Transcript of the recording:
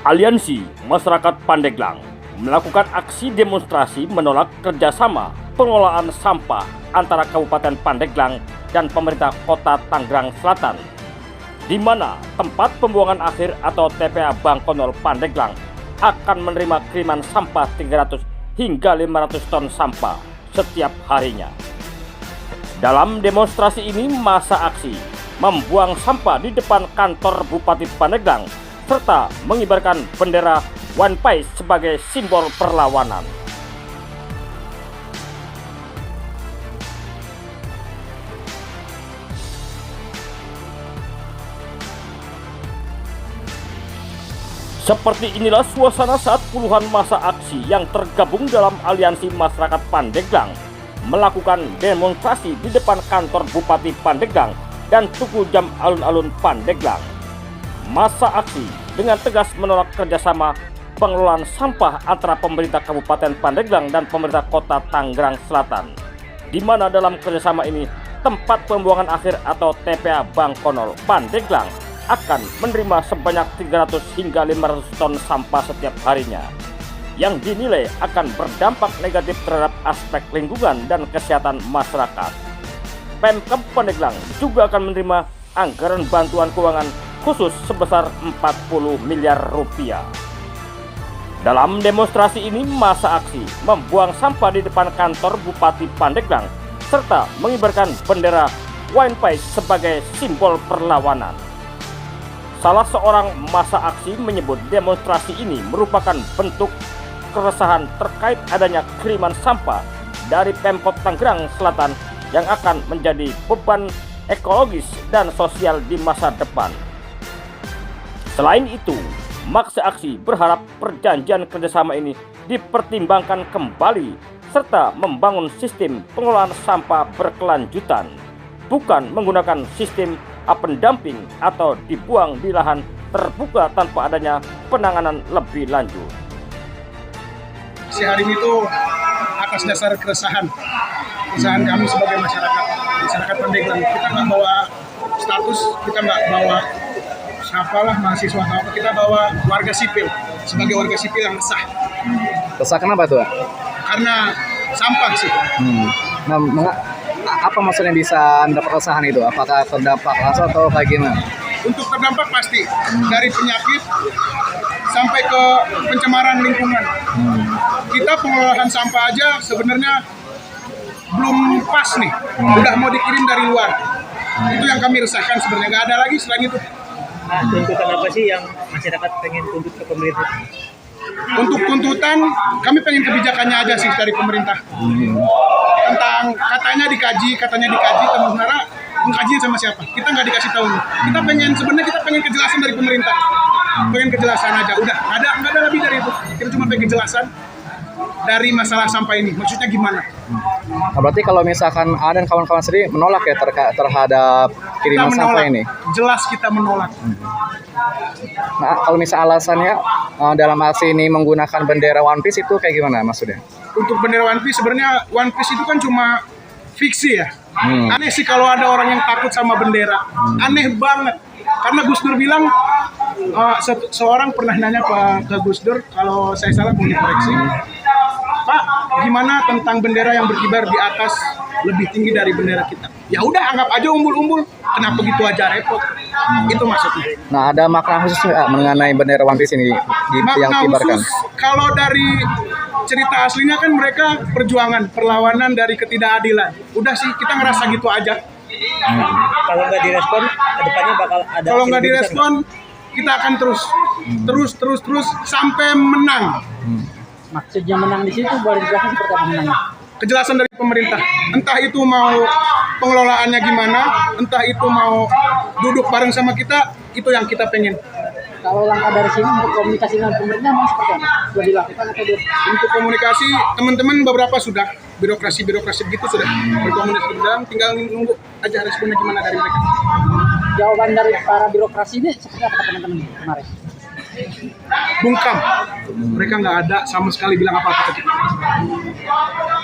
Aliansi Masyarakat Pandeglang melakukan aksi demonstrasi menolak kerjasama pengelolaan sampah antara Kabupaten Pandeglang dan pemerintah Kota Tangerang Selatan, di mana tempat pembuangan akhir atau TPA Bangkonol Pandeglang akan menerima kiriman sampah 300 hingga 500 ton sampah setiap harinya. Dalam demonstrasi ini, massa aksi membuang sampah di depan kantor Bupati Pandeglang serta mengibarkan bendera One Piece sebagai simbol perlawanan. Seperti inilah suasana saat puluhan massa aksi yang tergabung dalam Aliansi Masyarakat Pandeglang melakukan demonstrasi di depan kantor Bupati Pandeglang dan Tugu Jam Alun-Alun Pandeglang. Massa aksi dengan tegas menolak kerjasama pengelolaan sampah antara pemerintah Kabupaten Pandeglang dan pemerintah Kota Tangerang Selatan, di mana dalam kerjasama ini tempat pembuangan akhir atau TPA Bangkonol Pandeglang akan menerima sebanyak 300 hingga 500 ton sampah setiap harinya, yang dinilai akan berdampak negatif terhadap aspek lingkungan dan kesehatan masyarakat. Pemkab Pandeglang juga akan menerima anggaran bantuan keuangan khusus sebesar 40 miliar rupiah. Dalam demonstrasi ini, massa aksi membuang sampah di depan kantor Bupati Pandeglang serta mengibarkan bendera One Piece sebagai simbol perlawanan. Salah seorang massa aksi menyebut demonstrasi ini merupakan bentuk keresahan terkait adanya kiriman sampah dari Pemkot Tangerang Selatan yang akan menjadi beban ekologis dan sosial di masa depan. Selain itu, massa aksi berharap perjanjian kerjasama ini dipertimbangkan kembali serta membangun sistem pengelolaan sampah berkelanjutan, bukan menggunakan sistem open dumping atau dibuang di lahan terbuka tanpa adanya penanganan lebih lanjut. Si hari ini tuh atas dasar keresahan kami sebagai masyarakat Pandeglang. Kita nggak bawa status, kita nggak bawa siapalah mahasiswa atau apa, kita bawa warga sipil sebagai warga sipil yang resah. Resah kenapa tuh? Karena sampah sih. Nah, apa maksudnya bisa Anda keresahan itu? Apakah terdampak langsung atau kayak gimana? Untuk terdampak pasti dari penyakit sampai ke pencemaran lingkungan. Kita pengelolaan sampah aja sebenarnya belum pas nih, udah mau dikirim dari luar. Itu yang kami resahkan sebenarnya, nggak ada lagi selain itu. Nah, tuntutan apa sih yang masyarakat pengen tuntut ke pemerintah? Untuk tuntutan, kami pengen kebijakannya aja sih dari pemerintah. Tentang katanya dikaji, sementara mengkajinya sama siapa? Kita nggak dikasih tahu. Sebenarnya kita pengen kejelasan dari pemerintah. Pengen kejelasan aja, udah nggak ada lebih dari itu. Kita cuma pengen kejelasan dari masalah sampah ini. Maksudnya gimana? Nah, berarti kalau misalkan ada dan kawan-kawan sendiri menolak ya terhadap kiriman sampah ini? Jelas kita menolak. Nah, kalau misal alasannya dalam aksi ini menggunakan bendera One Piece itu kayak gimana maksudnya? Untuk bendera One Piece, sebenarnya One Piece itu kan cuma fiksi ya. Aneh sih kalau ada orang yang takut sama bendera. Aneh banget. Karena Gus Dur bilang, seorang pernah nanya ke Gus Dur, kalau saya salah mau dikoreksi, Pak, gimana tentang bendera yang berkibar di atas lebih tinggi dari bendera kita? Ya udah, anggap aja umbul-umbul. Kenapa begitu aja repot? Itu maksudnya. Nah, ada makna khusus mengenai bendera One Piece ini yang dikibarkan? Khusus, kalau dari cerita aslinya kan mereka perjuangan, perlawanan dari ketidakadilan. Udah sih, kita ngerasa gitu aja. Kalau nggak direspon, kedepannya bakal ada. Kalau nggak direspon, kita akan terus sampai menang. Maksudnya menang di situ boleh dijelaskan seperti apa menangnya? Kejelasan dari pemerintah. Entah itu mau pengelolaannya gimana, entah itu mau duduk bareng sama kita, itu yang kita pengen. Kalau langkah dari sini untuk komunikasi dengan pemerintah mau seperti apa? Sudah dilakukan atau belum? Untuk komunikasi, teman-teman beberapa sudah birokrasi begitu sudah berkomunikasi dalam, tinggal nunggu aja responnya gimana dari mereka. Jawaban dari para birokrasi ini seperti apa teman-teman kemarin? Bungkam, mereka nggak ada sama sekali bilang apa-apa ke kita.